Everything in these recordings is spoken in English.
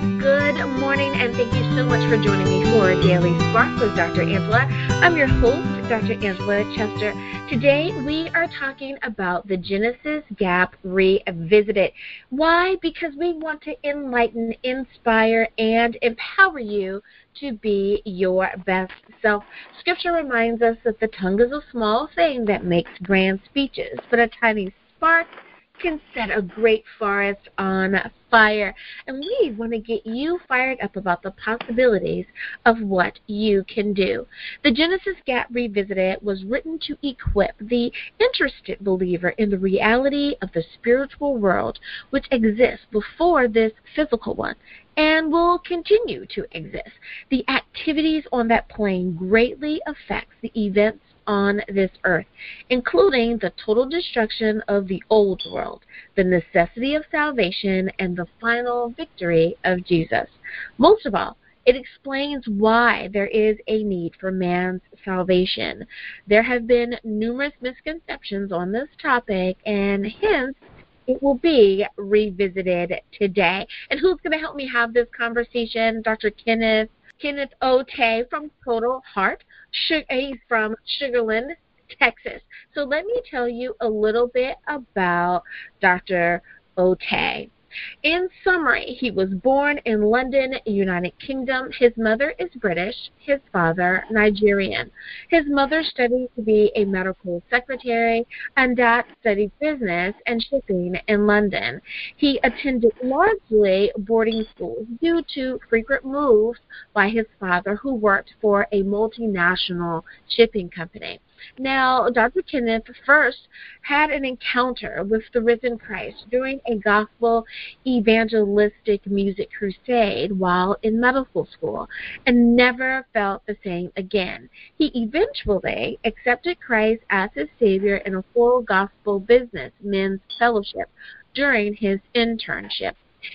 Good morning, and thank you so much for joining me for Daily Spark with Dr. Angela. I'm your host, Dr. Angela Chester. Today, we are talking about the Genesis Gap Revisited. Why? Because we want to enlighten, inspire, and empower you to be your best self. Scripture reminds us that the tongue is a small thing that makes grand speeches, but a tiny spark can set a great forest on fire. And we want to get you fired up about the possibilities of what you can do. The Genesis Gap Revisited was written to equip the interested believer in the reality of the spiritual world which exists before this physical one and will continue to exist. The activities on that plane greatly affects the events on this earth, including the total destruction of the old world, the necessity of salvation, and the final victory of Jesus. Most of all, it explains why there is a need for man's salvation. There have been numerous misconceptions on this topic, and hence it will be revisited today. And who's going to help me have this conversation? Dr. Kenneth Otah from Total Heart. He's from Sugarland, Texas. So let me tell you a little bit about Dr. Otah. In summary, he was born in London, United Kingdom. His mother is British, his father Nigerian. His mother studied to be a medical secretary, and Dad studied business and shipping in London. He attended largely boarding schools due to frequent moves by his father, who worked for a multinational shipping company. Now, Dr. Kenneth first had an encounter with the risen Christ during a gospel evangelistic music crusade while in medical school and never felt the same again. He eventually accepted Christ as his Savior in a full gospel business men's fellowship during his internship.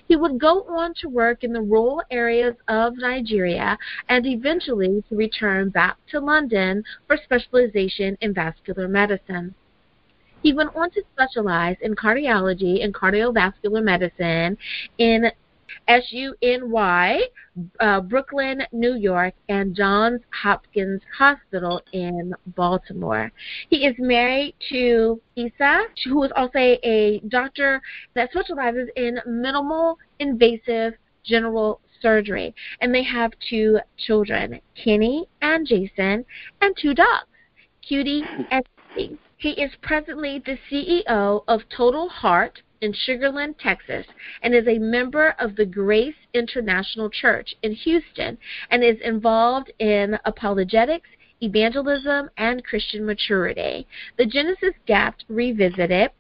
He would go on to work in the rural areas of Nigeria and eventually to return back to London for specialization in vascular medicine. He went on to specialize in cardiology and cardiovascular medicine in SUNY, Brooklyn, New York, and Johns Hopkins Hospital in Baltimore. He is married to Isa, who is also a doctor that specializes in minimal invasive general surgery. And they have two children, Kenny and Jason, and two dogs, Cutie and Steve. He is presently the CEO of Total Heart in Sugarland, Texas, and is a member of the Grace International Church in Houston and is involved in apologetics, evangelism, and Christian maturity. The Genesis Gap Revisited,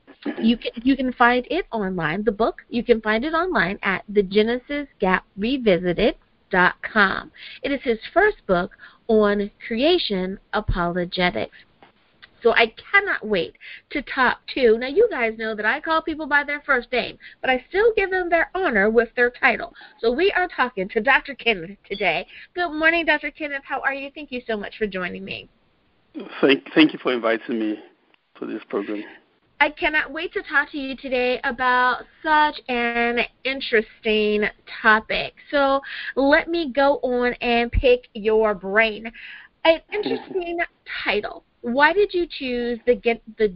you can find it online, the book, you can find it online at thegenesisgaprevisited.com. It is his first book on creation apologetics. So I cannot wait to talk to. Now, you guys know that I call people by their first name, but I still give them their honor with their title. So we are talking to Dr. Kenneth today. Good morning, Dr. Kenneth. How are you? Thank you so much for joining me. Thank you for inviting me to this program. I cannot wait to talk to you today about such an interesting topic. So let me go on and pick your brain. An interesting title. Why did you choose the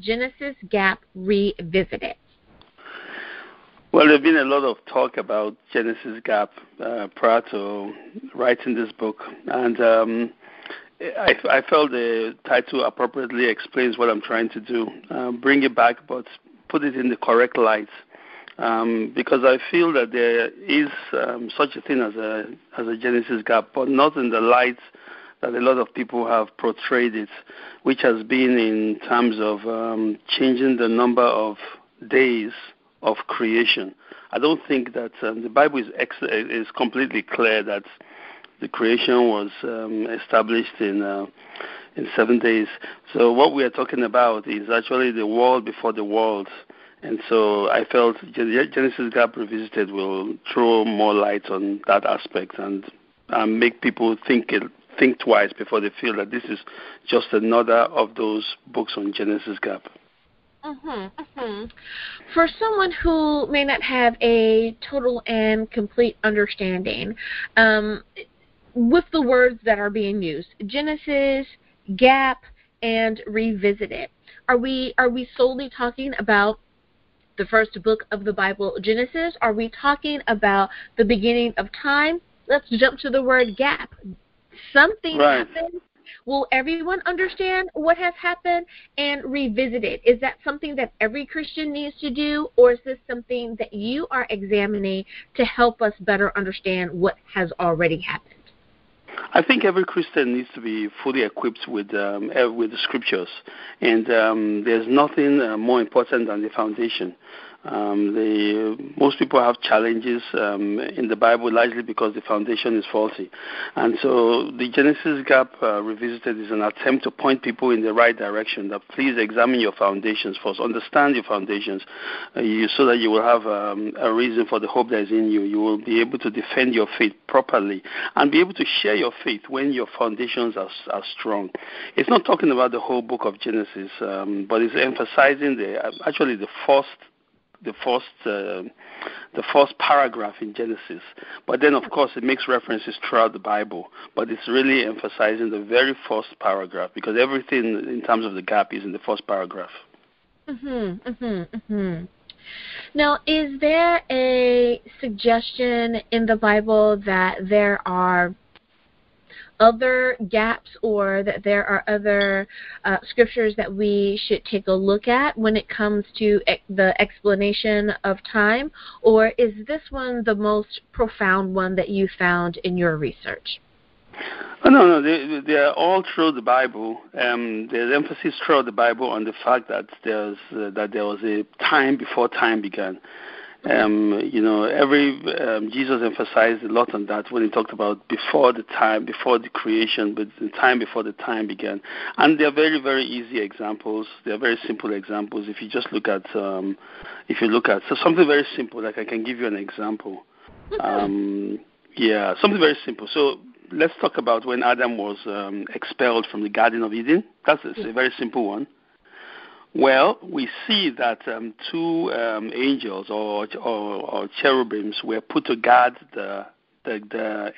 Genesis Gap Revisited? Well, there's been a lot of talk about Genesis Gap prior to writing this book, and I felt the title appropriately explains what I'm trying to do. Bring it back, but put it in the correct light, because I feel that there is such a thing as a Genesis Gap, but not in the light that a lot of people have portrayed it, which has been in terms of changing the number of days of creation. I don't think that the Bible is completely clear that the creation was established in 7 days. So what we are talking about is actually the world before the world. And so I felt Genesis Gap Revisited will throw more light on that aspect and make people think twice before they feel that this is just another of those books on Genesis Gap. For someone who may not have a total and complete understanding, with the words that are being used, Genesis, gap, and revisited, are we solely talking about the first book of the Bible, Genesis? Are we talking about the beginning of time? Let's jump to the word gap. Something happened. Will everyone understand what has happened and revisit it? Is that something that every Christian needs to do, or is this something that you are examining to help us better understand what has already happened? I think every Christian needs to be fully equipped with the scriptures, and there's nothing more important than the foundation. Most people have challenges in the Bible largely because the foundation is faulty. And so the Genesis Gap Revisited is an attempt to point people in the right direction, that please examine your foundations first, understand your foundations, so that you will have a reason for the hope that is in you. You will be able to defend your faith properly and be able to share your faith when your foundations are strong. It's not talking about the whole book of Genesis, but it's emphasizing the first paragraph in Genesis. But then, of course, it makes references throughout the Bible. But it's really emphasizing the very first paragraph, because everything in terms of the gap is in the first paragraph. Now, is there a suggestion in the Bible that there are other gaps, or that there are other scriptures that we should take a look at when it comes to the explanation of time, or is this one the most profound one that you found in your research? Oh, no, they are all through the Bible. There's emphasis throughout the Bible on the fact that there was a time before time began. Jesus emphasized a lot on that when he talked about before the creation, but the time before the time began. And they are very, very easy examples. They are very simple examples. If you just look at, so something very simple, like I can give you an example. Something very simple. So let's talk about when Adam was expelled from the Garden of Eden. That's a very simple one. Well, we see that two angels or cherubims were put to guard the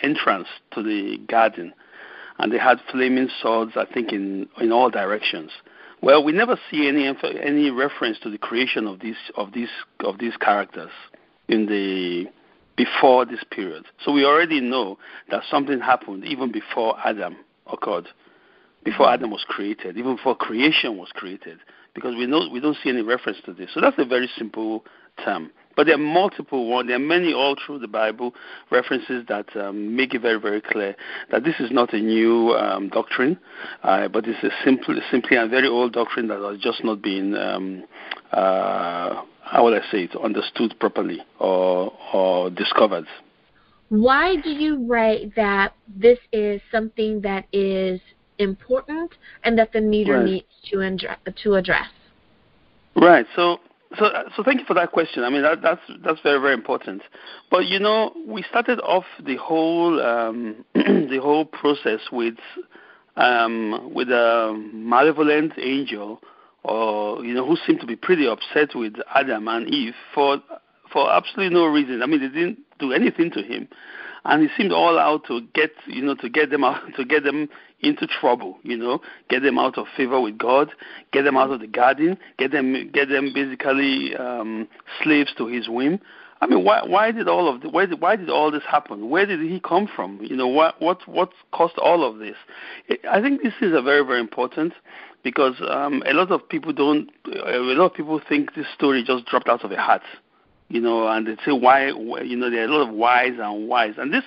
entrance to the garden, and they had flaming swords, I think, in all directions. Well, we never see any reference to the creation of these characters before this period. So we already know that something happened even before Adam occurred, before Adam was created, even before creation was created, because we don't see any reference to this. So that's a very simple term. But there are multiple ones. There are many all through the Bible references that make it very, very clear that this is not a new doctrine, but it's simply a very old doctrine that has just not been, understood properly or discovered. Why do you write that this is something that is important and that the reader needs to address? Right. So thank you for that question. I mean, that's very, very important. But we started off the whole the whole process with a malevolent angel, or who seemed to be pretty upset with Adam and Eve for absolutely no reason. I mean, they didn't do anything to him, and he seemed all out to get them out, to get them into trouble, get them out of favor with God, get them out of the garden, get them basically slaves to his whim. I mean, why did all this happen? Where did he come from? What caused all of this? I think this is a very, very important, because a lot of people think this story just dropped out of a hat. And they say why, there are a lot of whys and whys. And this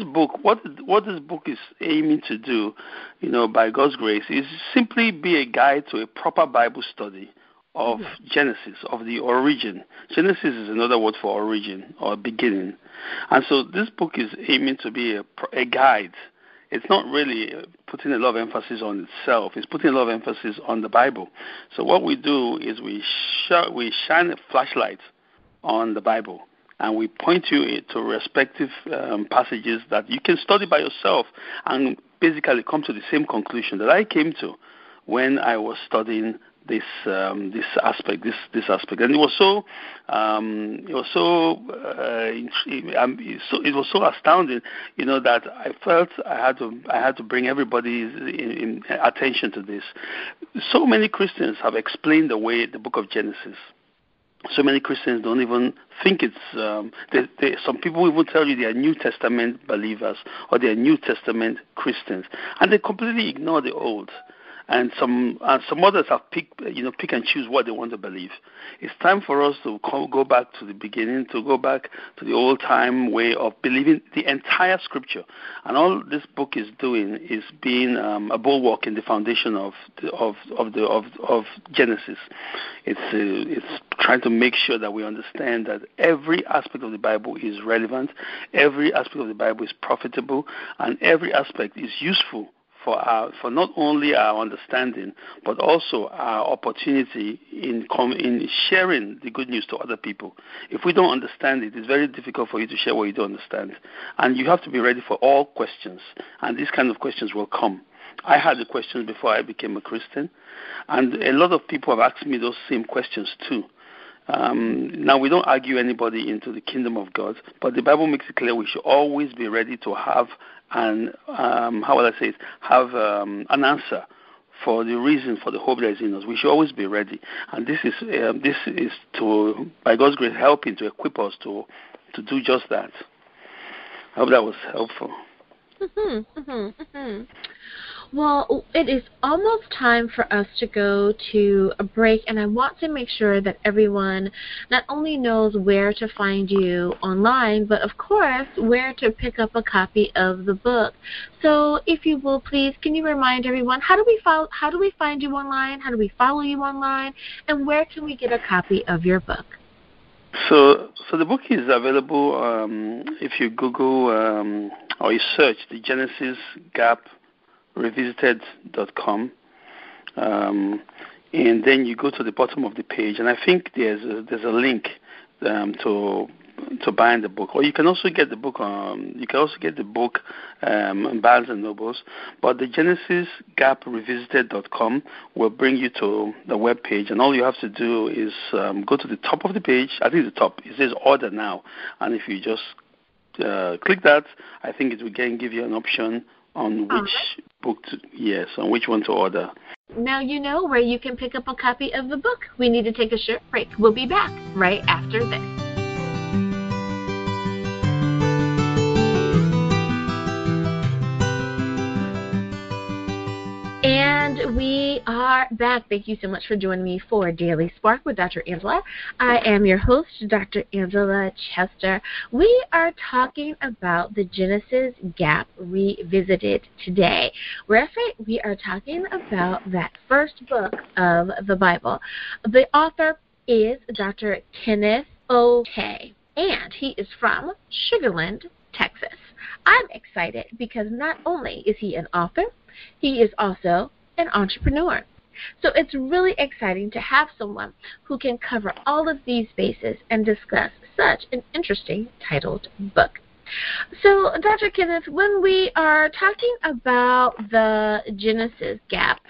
book, what this book is aiming to do, by God's grace, is simply be a guide to a proper Bible study of Genesis, of the origin. Genesis is another word for origin or beginning. And so this book is aiming to be a guide. It's not really putting a lot of emphasis on itself. It's putting a lot of emphasis on the Bible. So what we do is we shine a flashlight on the Bible, and we point you to respective passages that you can study by yourself and basically come to the same conclusion that I came to when I was studying this aspect, and it was so astounding, that I felt I had to bring everybody's in attention to this. So many Christians have explained away the book of Genesis. So many Christians don't even think it's. Some people even tell you they are New Testament believers or they are New Testament Christians, and they completely ignore the Old. And some others have pick and choose what they want to believe. It's time for us to go back to the beginning, to go back to the old time way of believing the entire Scripture. And all this book is doing is being a bulwark in the foundation of Genesis. It's trying to make sure that we understand that every aspect of the Bible is relevant, every aspect of the Bible is profitable, and every aspect is useful for not only our understanding, but also our opportunity in sharing the good news to other people. If we don't understand it, it's very difficult for you to share what you don't understand. And you have to be ready for all questions. And these kind of questions will come. I had the questions before I became a Christian. And a lot of people have asked me those same questions too. Now, we don't argue anybody into the kingdom of God, but the Bible makes it clear we should always be ready to have an answer for the reason for the hope that is in us. We should always be ready, and this is to, by God's grace, helping to equip us to do just that. I hope that was helpful. Well, it is almost time for us to go to a break, and I want to make sure that everyone not only knows where to find you online, but of course where to pick up a copy of the book. So, if you will, please, can you remind everyone how do we find you online? How do we follow you online? And where can we get a copy of your book? So the book is available if you Google or you search the Genesis Gap Revisited.com, and then you go to the bottom of the page, and I think there's a link to buying the book. Or you can also get the book in Barnes and Nobles. But the Genesis Gap Revisited.com will bring you to the web page, and all you have to do is go to the top of the page. I think the top it says Order Now, and if you just click that, I think it will give you an option on which book on which one to order. Now you know where you can pick up a copy of the book. We need to take a short break. We'll be back right after this. And we are back. Thank you so much for joining me for Daily Spark with Dr. Angela. I am your host, Dr. Angela Chester. We are talking about the Genesis Gap Revisited today. We are talking about that first book of the Bible. The author is Dr. Kenneth Otah, and he is from Sugarland, Texas. I'm excited because not only is he an author, he is also an entrepreneur. So it's really exciting to have someone who can cover all of these bases and discuss such an interesting titled book. So, Dr. Kenneth, when we are talking about the Genesis Gap,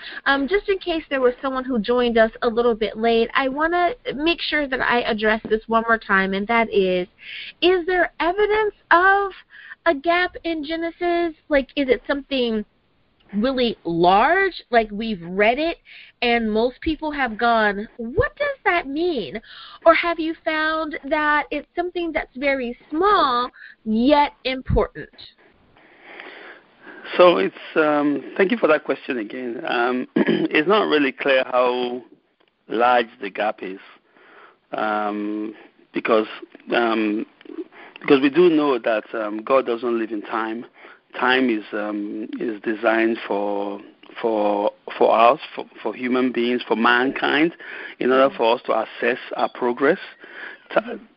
just in case there was someone who joined us a little bit late, I want to make sure that I address this one more time, and that is there evidence of a gap in Genesis? Like, is it something really large, like we've read it and most people have gone, what does that mean? Or have you found that it's something that's very small yet important? So it's thank you for that question again. It's not really clear how large the gap is, because we do know that God doesn't live in time. Time is designed for us, for human beings, for mankind, in order for us to assess our progress.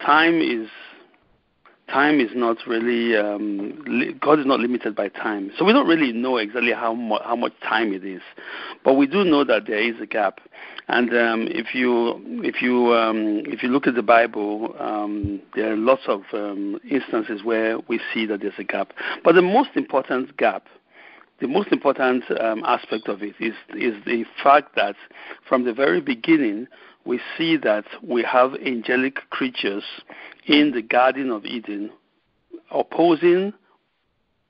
Time is not really God is not limited by time, so we don't really know exactly how much time it is, but we do know that there is a gap. And if you look at the Bible, there are lots of instances where we see that there's a gap. But the most important gap the most important aspect of it is the fact that from the very beginning we see that we have angelic creatures in the Garden of Eden opposing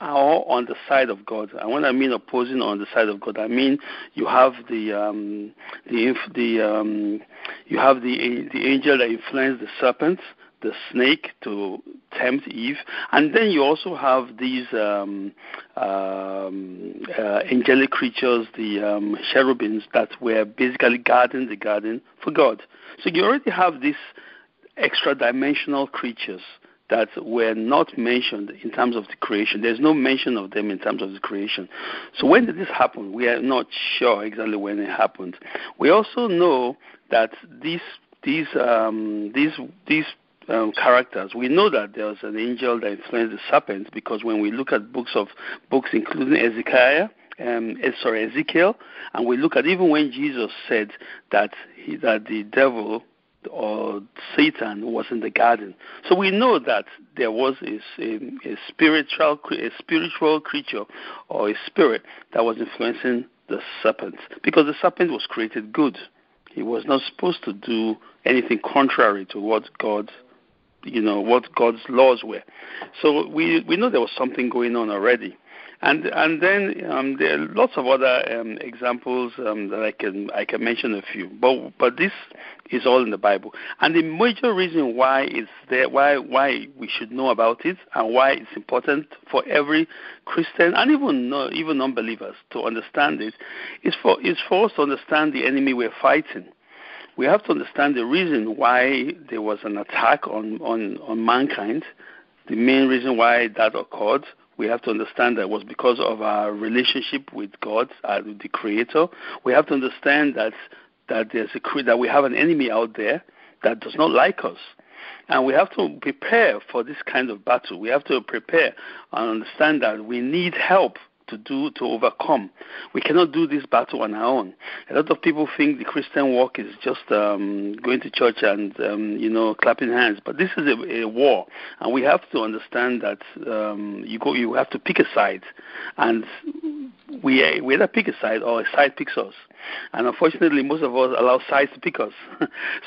or on the side of God. And when I mean opposing or on the side of God, I mean you have the angel that influenced the serpent, the snake, to tempt Eve, and then you also have these angelic creatures, the cherubims, that were basically guarding the garden for God. So you already have these extra-dimensional creatures that were not mentioned in terms of the creation. There's no mention of them in terms of the creation. So when did this happen? We are not sure exactly when it happened. We also know that these characters, we know that there was an angel that influenced the serpent, because when we look at books including Ezekiel, and we look at even when Jesus said that the devil or Satan was in the garden. So we know that there was a spiritual creature or a spirit that was influencing the serpent, because the serpent was created good. He was not supposed to do anything contrary to what God's laws were. So we know there was something going on already. And then there are lots of other examples that I can mention a few, but this is all in the Bible. And the major reason why it's there, why we should know about it, and why it's important for every Christian and even unbelievers to understand it, is for us to understand the enemy we're fighting. We have to understand the reason why there was an attack on mankind, the main reason why that occurred. We have to understand that it was because of our relationship with God, the Creator. We have to understand that that we have an enemy out there that does not like us. And we have to prepare for this kind of battle. We have to prepare and understand that we need help to overcome. We cannot do this battle on our own. A lot of people think the Christian walk is just going to church and clapping hands, but this is a war, and we have to understand that you have to pick a side, and we either pick a side or a side picks us. And unfortunately, most of us allow sides to pick us.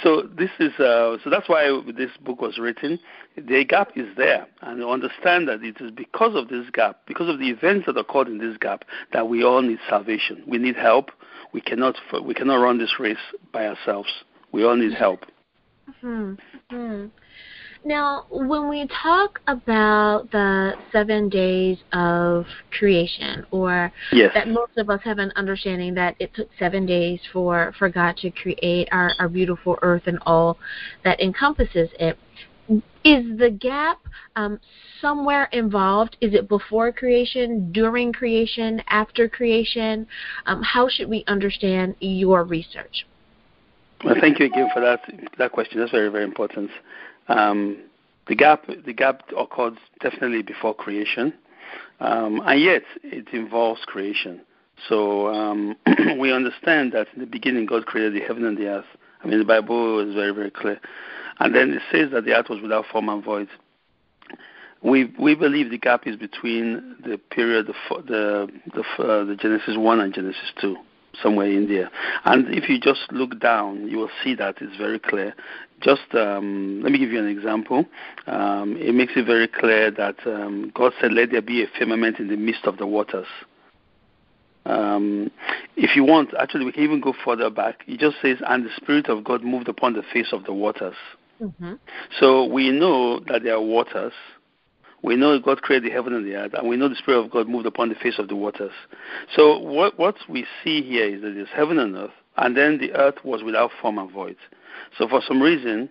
So that's why this book was written. The gap is there, and understand that it is because of this gap, because of the events that occurred in this gap, that we all need salvation. We need help. We cannot run this race by ourselves. We all need help. Mm-hmm. Mm-hmm. Now, when we talk about the 7 days of creation, or yes, that most of us have an understanding that it took 7 days for God to create our beautiful earth and all that encompasses it, is the gap somewhere involved? Is it before creation, during creation, after creation? How should we understand your research? Well, thank you again for that question. That's very, very important. The gap occurred definitely before creation, and yet it involves creation. So we understand that in the beginning God created the heaven and the earth. I mean, the Bible is very, very clear. And then it says that the earth was without form and void. We believe the gap is between the period of the Genesis 1 and Genesis 2, somewhere in there. And if you just look down, you will see that it's very clear. Just let me give you an example. It makes it very clear that God said, "Let there be a firmament in the midst of the waters." If you want, actually, we can even go further back. It just says, "And the Spirit of God moved upon the face of the waters." Mm-hmm. So we know that there are waters. We know God created the heaven and the earth, and we know the Spirit of God moved upon the face of the waters. So what we see here is that there's heaven and earth, and then the earth was without form and void. So for some reason,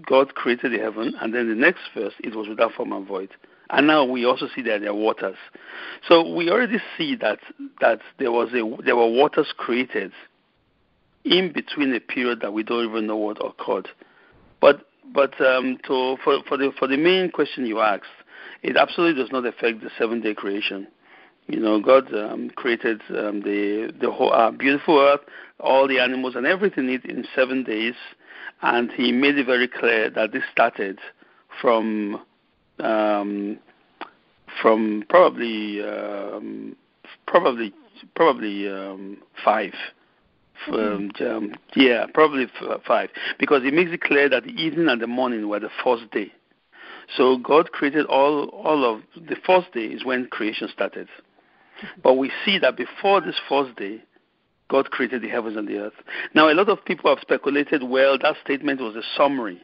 God created the heaven, and then the next verse, it was without form and void. And now we also see that there are waters. So we already see that there were waters created in between a period that we don't even know what occurred. But for the main question you asked, it absolutely does not affect the 7-day creation. God created the whole beautiful earth, all the animals and everything in 7 days, and He made it very clear that this started from probably probably 5. Probably 5, because it makes it clear that the evening and the morning were the first day. So God created all of the first day is when creation started. But we see that before this first day, God created the heavens and the earth. Now, a lot of people have speculated, well, that statement was a summary.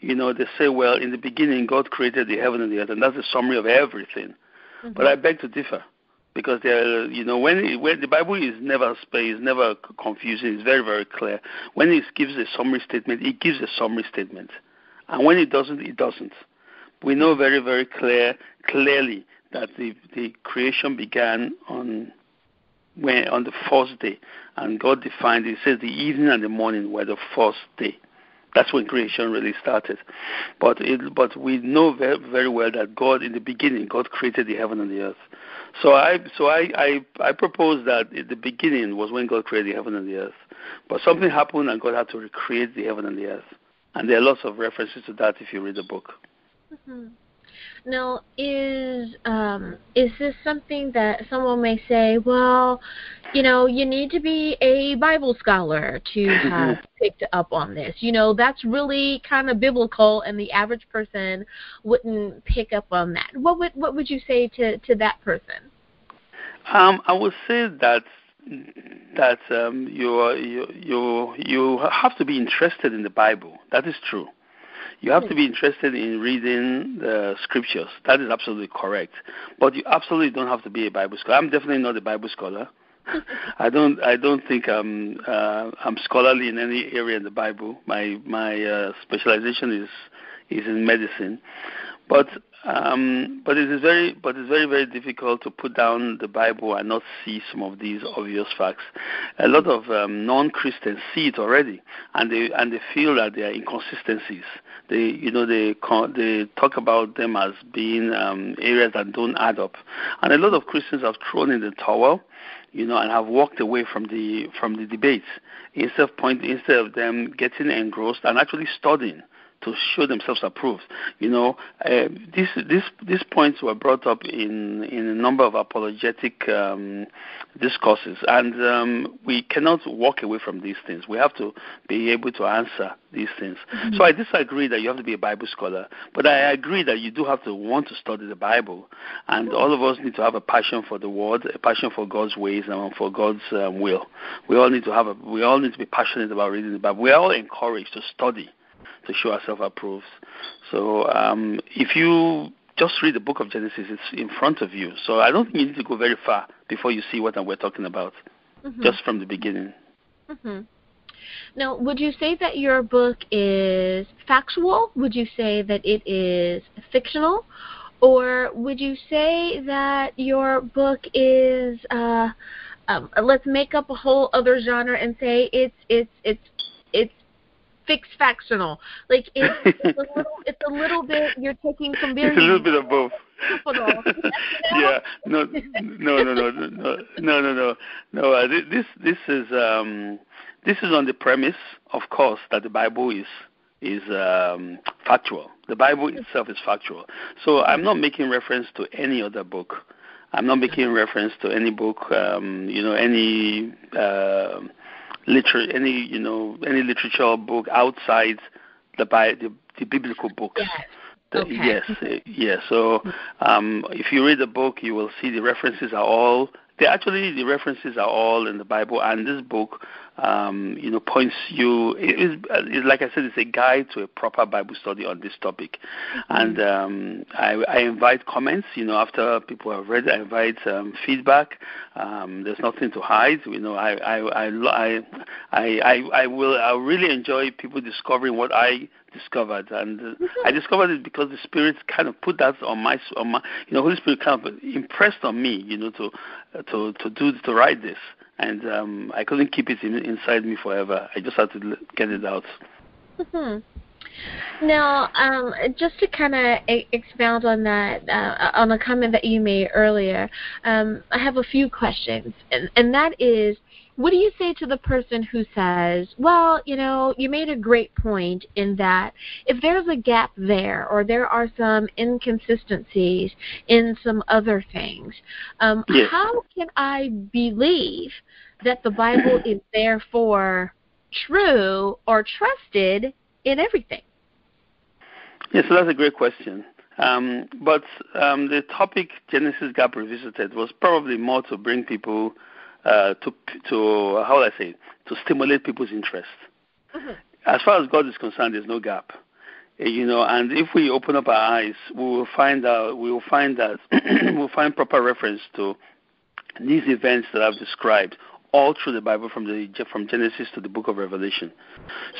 They say, well, in the beginning, God created the heaven and the earth, and that's a summary of everything. Mm-hmm. But I beg to differ. Because when the Bible is never confusing, it's very, very clear. When it gives a summary statement, it gives a summary statement, and when it doesn't, it doesn't. We know very, very clearly that the creation began on the first day, and God defined it. It says the evening and the morning were the first day. That's when creation really started. But we know very, very well that God, in the beginning, God created the heaven and the earth. So I propose that the beginning was when God created the heaven and the earth. But something happened and God had to recreate the heaven and the earth. And there are lots of references to that if you read the book. Mm-hmm. Now, is this something that someone may say, well, you need to be a Bible scholar to have picked up on this. That's really kind of biblical, and the average person wouldn't pick up on that. What would you say to that person? I would say that you have to be interested in the Bible. That is true. You have to be interested in reading the scriptures. That is absolutely correct. But you absolutely don't have to be a Bible scholar. I'm definitely not a Bible scholar. I don't think I'm scholarly in any area in the Bible. My specialization is in medicine. But it's very, very difficult to put down the Bible and not see some of these obvious facts. A lot of non-Christians see it already, and they feel that there are inconsistencies. They talk about them as being areas that don't add up, and a lot of Christians have thrown in the towel, and have walked away from the debates instead of them getting engrossed and actually studying to show themselves approved. These points were brought up in a number of apologetic discourses, and we cannot walk away from these things. We have to be able to answer these things. Mm-hmm. So I disagree that you have to be a Bible scholar, but I agree that you do have to want to study the Bible, and all of us need to have a passion for the Word, a passion for God's ways and for God's will. We all need to be passionate about reading the Bible. We are all encouraged to study, to show ourselves approved. So if you just read the book of Genesis, it's in front of you. So I don't think you need to go very far before you see what we're talking about, just from the beginning. Mm-hmm. Now, would you say that your book is factual? Would you say that it is fictional? Or would you say that your book is, let's make up a whole other genre and say it's fictional? Like it's a little bit. You're taking some very. It's a little bit of both. Yeah. No. This is on the premise, of course, that the Bible is factual. The Bible itself is factual. So I'm not making reference to any other book. I'm not making reference to any book. Any literature book outside the biblical books. Yes. Okay. Yes. So if you read the book, you will see the references are all. The references are all in the Bible, and this book, points you. It's like I said, it's a guide to a proper Bible study on this topic, and I invite comments. After people have read, I invite feedback. There's nothing to hide. I'll really enjoy people discovering what I discovered, and I discovered it because the Spirit kind of put that on my Holy Spirit kind of impressed on me, to write this, and I couldn't keep it inside me forever. I just had to get it out. Mm-hmm. Now, just to kind of expound on that, on a comment that you made earlier, I have a few questions, and that is, what do you say to the person who says, well, you made a great point in that if there's a gap there or there are some inconsistencies in some other things, Yes. how can I believe that the Bible is therefore true or trusted in everything? Yes, so that's a great question. But the topic Genesis Gap Revisited was probably more to bring people to how would I say, to stimulate people's interest. Mm-hmm. As far as God is concerned, there's no gap. And if we open up our eyes, we'll find we'll find proper reference to these events that I've described all through the Bible from Genesis to the book of Revelation.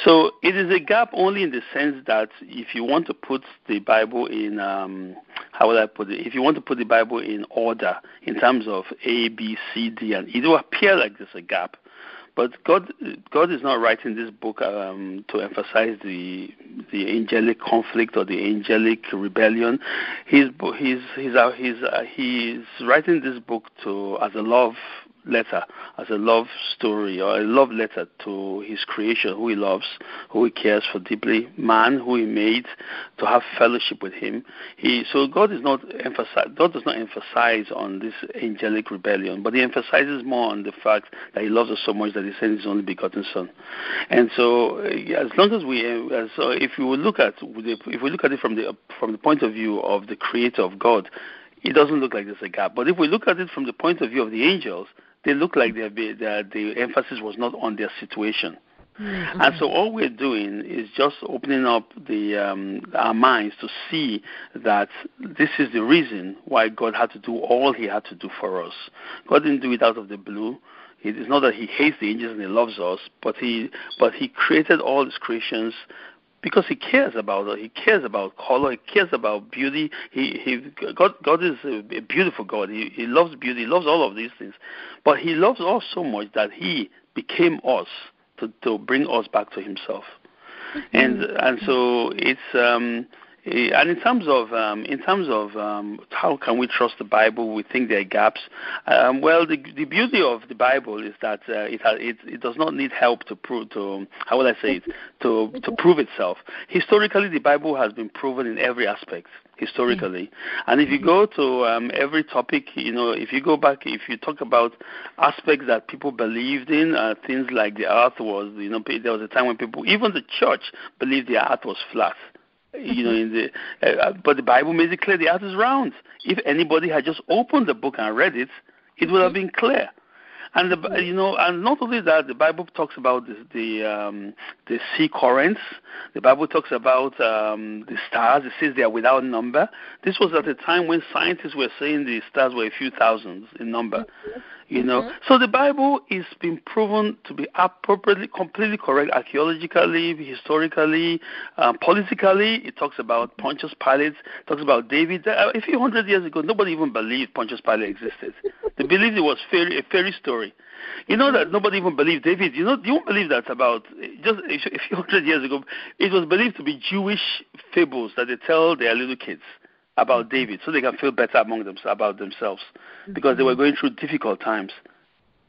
So it is a gap only in the sense that if you want to put the Bible in, how will I put it? If you want to put the Bible in order in terms of A, B, C, D, and it will appear like there's a gap. But God is not writing this book to emphasize the angelic conflict or the angelic rebellion. He's writing this book as a love letter, as a love story or a love letter to his creation, who he loves, who he cares for deeply, man who he made to have fellowship with him. God does not emphasize on this angelic rebellion, but he emphasizes more on the fact that he loves us so much that he sent his only begotten Son. And so, as long as if we look at it from the point of view of the Creator of God, it doesn't look like there's a gap. But if we look at it from the point of view of the angels, they look like the emphasis was not on their situation. Mm-hmm. And so all we're doing is just opening up our minds to see that this is the reason why God had to do all he had to do for us. God didn't do it out of the blue. It is not that he hates the angels and he loves us, but he created all his creations because he cares about it. He cares about color. He cares about beauty. God is a beautiful God. He loves beauty. He loves all of these things. But he loves us so much that he became us to bring us back to himself. Mm-hmm. And so it's and in terms of how can we trust the Bible, we think there are gaps. Well, the beauty of the Bible is that it does not need help to prove itself. Historically, the Bible has been proven in every aspect. Historically, and if you go to every topic, if you go back, if you talk about aspects that people believed in, things like the earth was, there was a time when people, even the church, believed the earth was flat. But the Bible makes it clear the earth is round. If anybody had just opened the book and read it, it would have been clear. And and not only that, the Bible talks about the sea currents. The Bible talks about the stars. It says they are without number. This was at a time when scientists were saying the stars were a few thousands in number. So the Bible is being proven to be appropriately, completely correct, archaeologically, historically, politically. It talks about Pontius Pilate, talks about David. A few hundred years ago, nobody even believed Pontius Pilate existed. They believed it was a fairy story. That nobody even believed David. You won't believe that about just a few hundred years ago. It was believed to be Jewish fables that they tell their little kids about David, so they can feel better about themselves, because they were going through difficult times.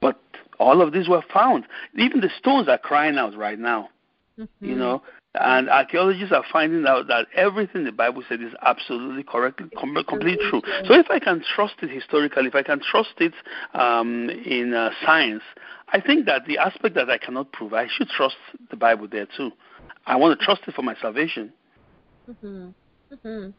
But all of these were found. Even the stones are crying out right now, and archaeologists are finding out that everything the Bible said is absolutely correct, completely true. So if I can trust it historically, if I can trust it in science, I think that the aspect that I cannot prove, I should trust the Bible there too. I want to trust it for my salvation. Mm-hmm. Mm-hmm.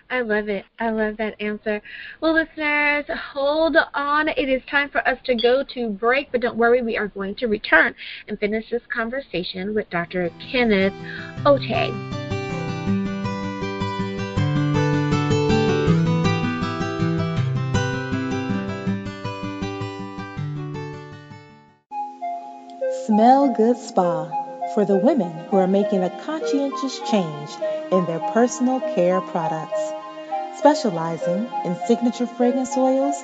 I love it. I love that answer. Well, listeners, hold on. It is time for us to go to break, but don't worry, we are going to return and finish this conversation with Dr. Kenneth Otah. Smell Good Spa for the women who are making a conscientious change in their personal care products. Specializing in signature fragrance oils,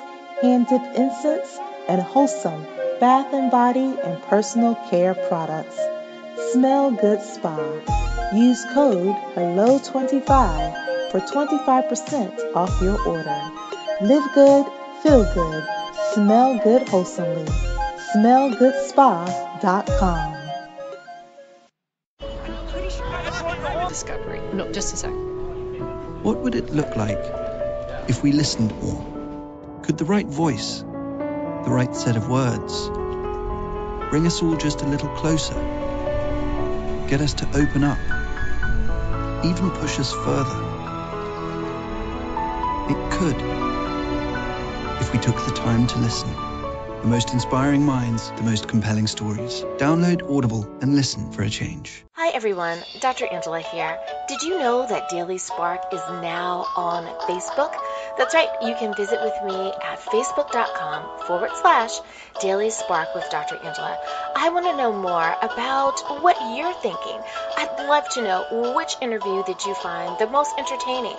hand-dipped incense, and wholesome bath and body and personal care products. Smell Good Spa. Use code HELLO25 for 25% off your order. Live good, feel good, smell good wholesomely. smellgoodspa.com. Discovery. No, just a sec. What would it look like if we listened more? Could the right voice, the right set of words, bring us all just a little closer? Get us to open up, even push us further? It could, if we took the time to listen. The most inspiring minds, the most compelling stories. Download Audible and listen for a change. Hi everyone, Dr. Angela here. Did you know that Daily Spark is now on Facebook? That's right, you can visit with me at facebook.com/Daily Spark with Dr. Angela. I want to know more about what you're thinking. I'd love to know, which interview did you find the most entertaining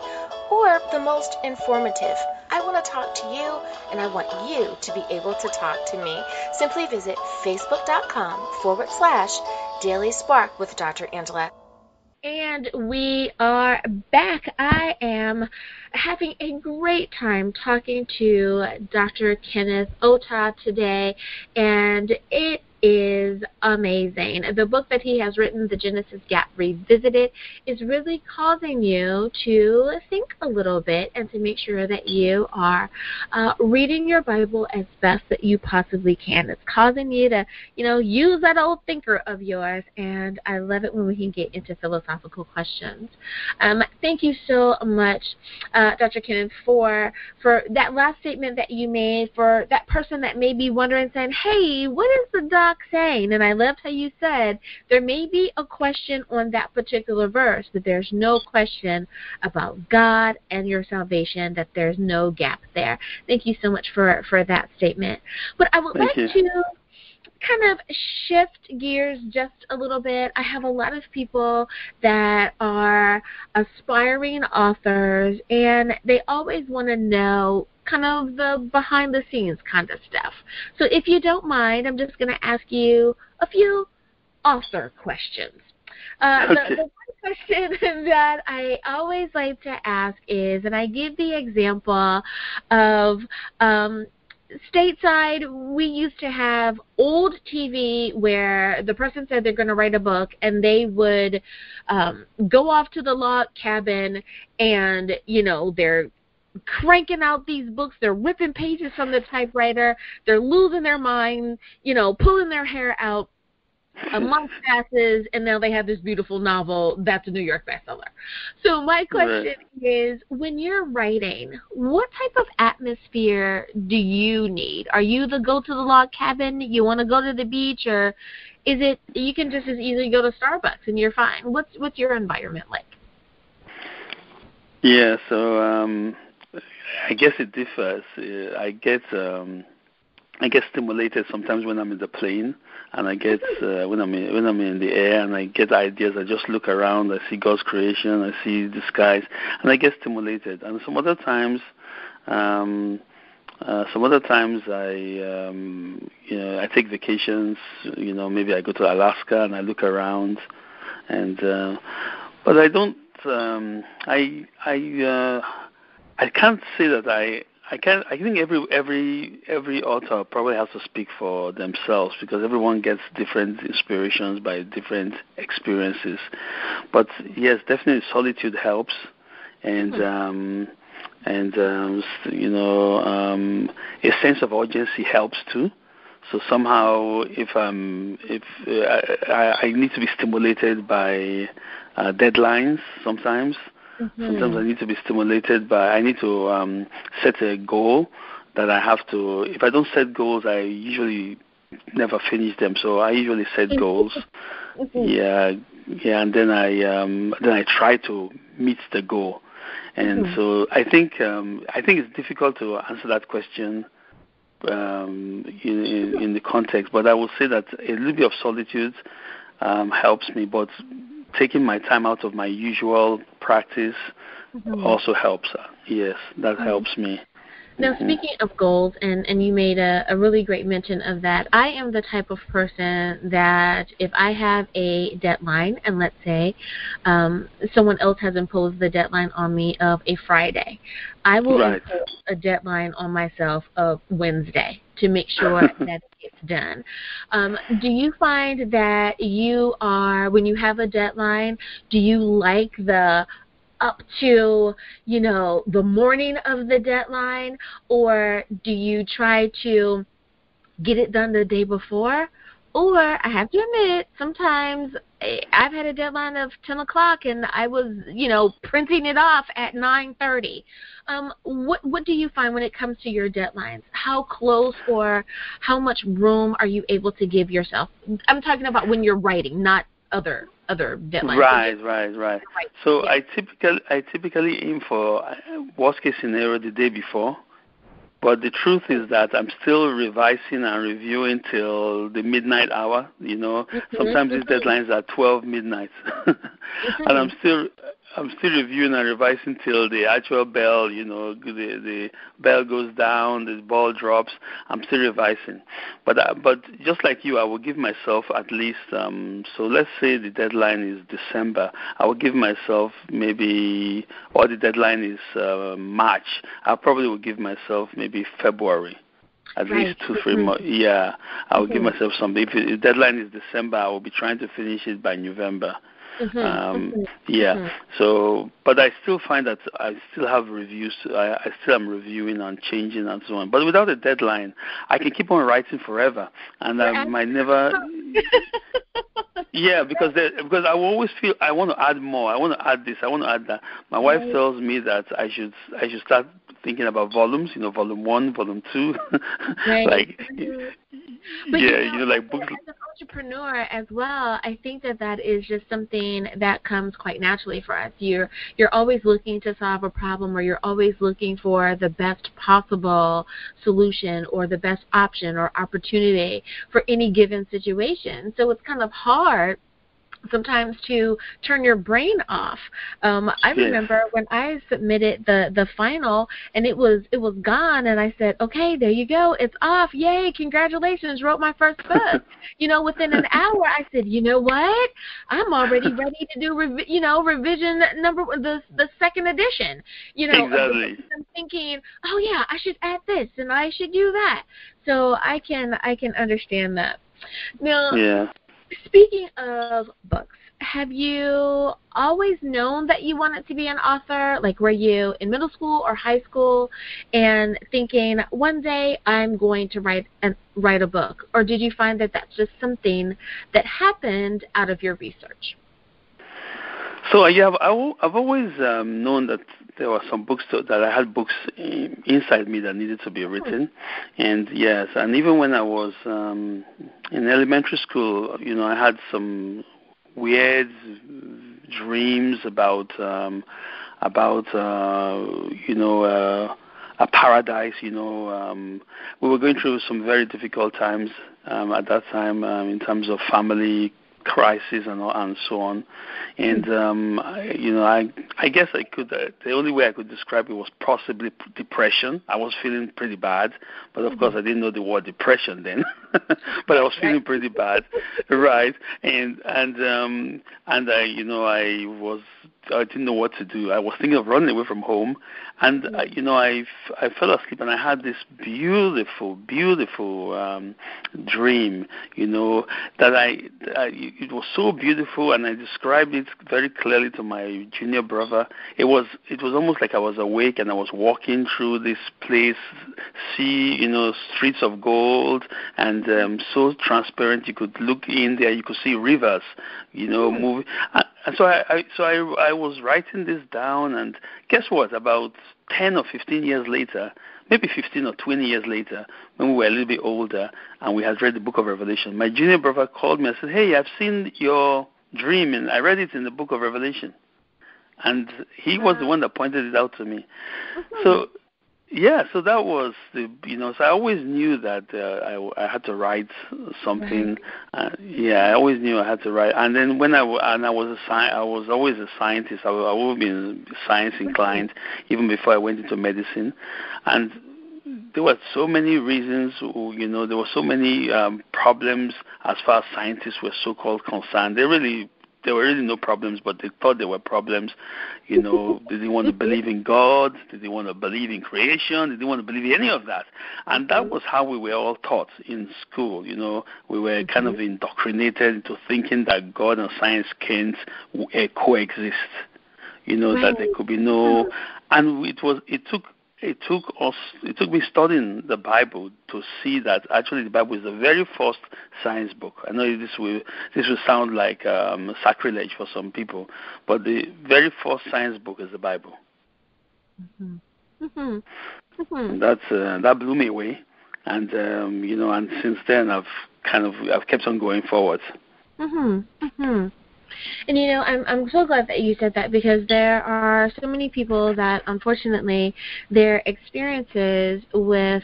or the most informative? I want to talk to you, and I want you to be able to talk to me. Simply visit facebook.com/Daily Spark with Dr. Angela. And we are back. I am having a great time talking to Dr. Kenneth Otah today, and it is amazing. The book that he has written, The Genesis Gap Revisited, is really causing you to think a little bit and to make sure that you are reading your Bible as best that you possibly can. It's causing you to, use that old thinker of yours, and I love it when we can get into philosophical questions. Thank you so much, Dr. Kenneth, for that last statement that you made, for that person that may be wondering, saying, hey, what is the doc saying? And I loved how you said there may be a question on that particular verse, but there's no question about God and your salvation, that there's no gap there. Thank you so much for that statement. But I would like to kind of shift gears just a little bit. I have a lot of people that are aspiring authors, and they always want to know kind of the behind-the-scenes kind of stuff. So if you don't mind, I'm just going to ask you a few author questions. The one question that I always like to ask is, and I give the example of stateside, we used to have old TV where the person said they're going to write a book, and they would go off to the log cabin, and, they're cranking out these books, they're ripping pages from the typewriter, they're losing their mind, pulling their hair out. A month passes, and now they have this beautiful novel that's a New York bestseller. So my question is, when you're writing, what type of atmosphere do you need? Are you the go to the log cabin? You want to go to the beach, or is it you can just as easily go to Starbucks and you're fine? What's your environment like? Yeah, so I guess it differs. I get stimulated sometimes when I'm in the plane, and I get when I'm in the air, and I get ideas. I just look around. I see God's creation. I see the skies, and I get stimulated. And some other times I I take vacations. Maybe I go to Alaska and I look around, and but I don't. I can't say that I think every author probably has to speak for themselves, because everyone gets different inspirations by different experiences. But yes, definitely solitude helps, and a sense of urgency helps too. So somehow, if I need to be stimulated by deadlines sometimes. Sometimes I need to be stimulated by, I need to set a goal that I have to, if I don't set goals, I usually never finish them. So I usually set goals. Yeah, and then I try to meet the goal. And so I think it's difficult to answer that question in the context, but I will say that a little bit of solitude helps me, but taking my time out of my usual practice also helps. Yes, that helps me. Now, speaking of goals, and you made a really great mention of that, I am the type of person that if I have a deadline, and let's say someone else has imposed the deadline on me of a Friday, I will impose a deadline on myself of Wednesday to make sure that it gets done. Do you find that you are, when you have a deadline, do you like the up to, the morning of the deadline, or do you try to get it done the day before? Or I have to admit, sometimes I've had a deadline of 10 o'clock and I was, printing it off at 9:30. What do you find when it comes to your deadlines? How close or how much room are you able to give yourself? I'm talking about when you're writing, not other deadlines. Right. So yeah. I typically aim for worst case scenario the day before, but the truth is that I'm still revising and reviewing till the midnight hour. Sometimes these deadlines are 12 midnight, and I'm still reviewing and revising till the actual bell, the bell goes down, the ball drops. I'm still revising. But just like you, I will give myself at least, so let's say the deadline is December. I will give myself maybe, or the deadline is March. I probably will give myself maybe February. At least 2-3 months. Yeah, I will give myself something. If the deadline is December, I will be trying to finish it by November. So, but I still find that I still have reviews. I still am reviewing and changing and so on. But without a deadline, I can keep on writing forever, and I might never. Yeah, because I will always feel I want to add more. I want to add this. I want to add that. My wife tells me that I should start thinking about volumes. Volume 1, volume 2, like. But like books. As an entrepreneur as well, I think that is just something that comes quite naturally for us. You're always looking to solve a problem, or you're always looking for the best possible solution or the best option or opportunity for any given situation. So it's kind of hard sometimes to turn your brain off. I remember when I submitted the final and it was gone, and I said, okay, there you go, it's off, yay, congratulations, wrote my first book. Within an hour I said, you know what, I'm already ready to do revision number the second edition. Exactly. I'm thinking, oh yeah, I should add this and I should do that. So I can understand that. Now, speaking of books, have you always known that you wanted to be an author? Like, were you in middle school or high school and thinking, one day I'm going to write a book? Or did you find that that's just something that happened out of your research? So, yeah, I've always known that there were some books that I had books inside me that needed to be written. And, yes, and even when I was in elementary school, I had some weird dreams about a paradise. We were going through some very difficult times at that time in terms of family crisis and so on, and I guess I could. The only way I could describe it was possibly depression. I was feeling pretty bad, but of course I didn't know the word depression then. But I was feeling pretty bad, right? And I didn't know what to do. I was thinking of running away from home, and I fell asleep, and I had this beautiful dream. That it was so beautiful, and I described it very clearly to my junior brother. It was almost like I was awake and I was walking through this place, streets of gold, and so transparent. You could look in there, you could see rivers, moving. And so I was writing this down, and guess what? About 10 or 15 years later, maybe 15 or 20 years later, when we were a little bit older and we had read the book of Revelation, my junior brother called me and said, hey, I've seen your dream, and I read it in the book of Revelation. And he was the one that pointed it out to me. So, yeah, so that was so I always knew that I had to write something. I always knew I had to write. And then when I was always a scientist. I've always been science inclined, even before I went into medicine. And there were so many reasons, there were so many problems as far as scientists were so-called concerned. There were really no problems, but they thought there were problems. They didn't want to believe in God. They didn't want to believe in creation. They didn't want to believe in any of that. And that was how we were all taught in school. We were kind of indoctrinated into thinking that God and science can't coexist. That there could be no, and it took me studying the Bible to see that actually the Bible is the very first science book. I know this will sound like sacrilege for some people, but the very first science book is the Bible. That blew me away, and and since then I've kept on going forward. And I'm so glad that you said that, because there are so many people that unfortunately their experiences with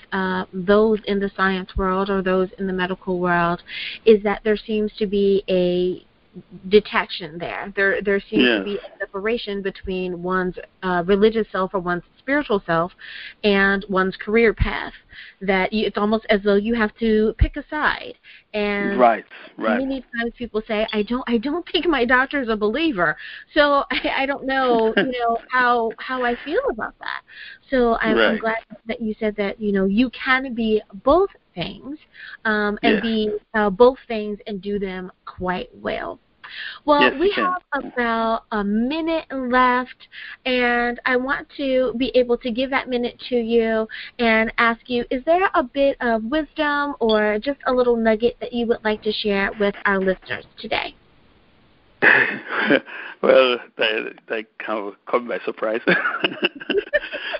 those in the science world or those in the medical world is that there seems to be a detection there. There seems to be a separation between one's religious self or one's spiritual self and one's career path. That it's almost as though you have to pick a side. And right. Many times people say, I don't think my doctor's a believer, so I don't know, how I feel about that. So I'm glad that you said that, you can be both things, and be both things and do them quite well. Well, we have about a minute left, and I want to be able to give that minute to you and ask you, is there a bit of wisdom or just a little nugget that you would like to share with our listeners today? Well, that kind of caught me by surprise.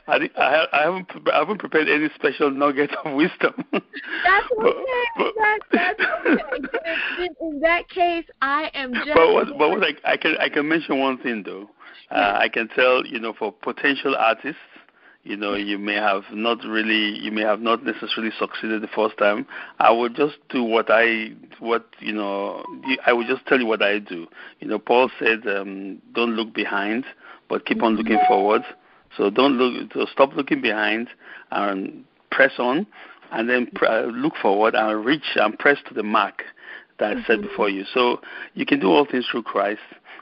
I haven't prepared any special nugget of wisdom. That's okay. That's okay. In that case, I am just. But I can mention one thing though. I can tell for potential artists. You may have not necessarily succeeded the first time. I would just do I would just tell you what I do. Paul said, don't look behind, but keep on looking forward. So stop looking behind and press on, and then look forward and reach and press to the mark that I set before you. So you can do all things through Christ.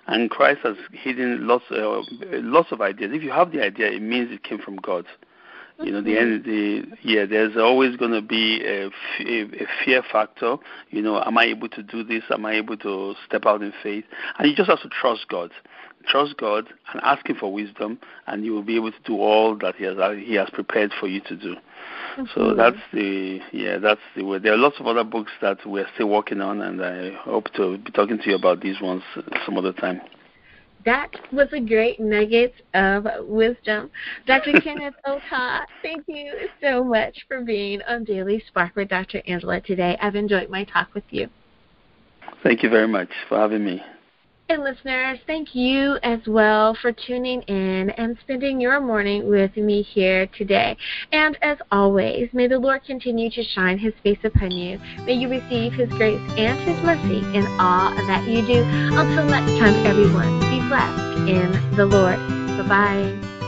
And Christ has hidden lots of ideas. If you have the idea, it means it came from God. There's always going to be a fear factor. Am I able to do this? Am I able to step out in faith? And you just have to trust God. Trust God and ask Him for wisdom, and you will be able to do all that He has prepared for you to do. So that's the way. There are lots of other books that we're still working on, and I hope to be talking to you about these ones some other time. That was a great nugget of wisdom. Dr. Kenneth Otah, thank you so much for being on Daily Spark with Dr. Angela today. I've enjoyed my talk with you. Thank you very much for having me. And listeners, thank you as well for tuning in and spending your morning with me here today. And as always, may the Lord continue to shine His face upon you. May you receive His grace and His mercy in all that you do. Until next time, everyone, be blessed in the Lord. Bye-bye.